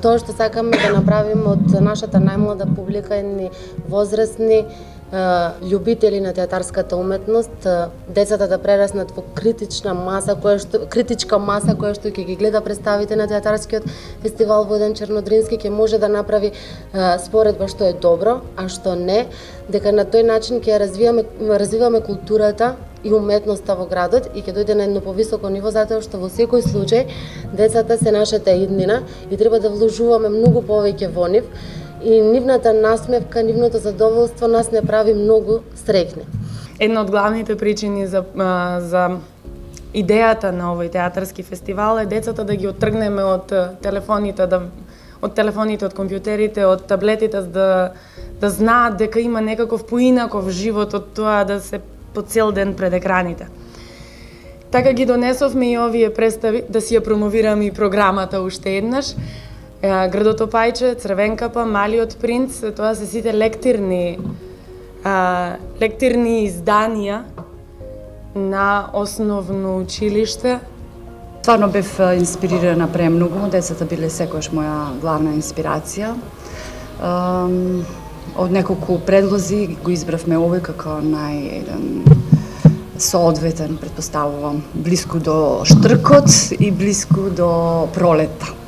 Тоа што сакаме да направиме од нашата најмлада публика едни возрастни љубители на театарската уметност, децата да прераснат во критичка маса која што ќе ги гледа представите на театарскиот фестивал во еден Чернодрински, ќе може да направи споредба што е добро, а што не, дека на тој начин ќе развиваме културата и уметноста во градот и ќе дојде на едно повисоко ниво, затоа што во секој случај децата се нашата иднина и треба да вложуваме многу повеќе во нив и нивната насмевка, нивното задоволство нас не прави многу среќни. Една од главните причини за идејата на овој театарски фестивал е децата да ги оттргнеме од телефоните, од компјутерите, од таблетите, да знаат дека има некаков поинаков живот од тоа да се по цел ден пред екраните. Така ги донесовме и овие представи, да си ја промовираме и програмата уште еднаш. Градото Пајче, Црвен капа, Малиот принц, тоа се сите лектирни изданија на основно училиште. Стварно бев инспирирана премногу, децата биле секогаш моја главна инспирација. Од неколку предлози го избравме овој како наједен соодветен, претпоставувам, блиску до штркот и блиску до пролетта.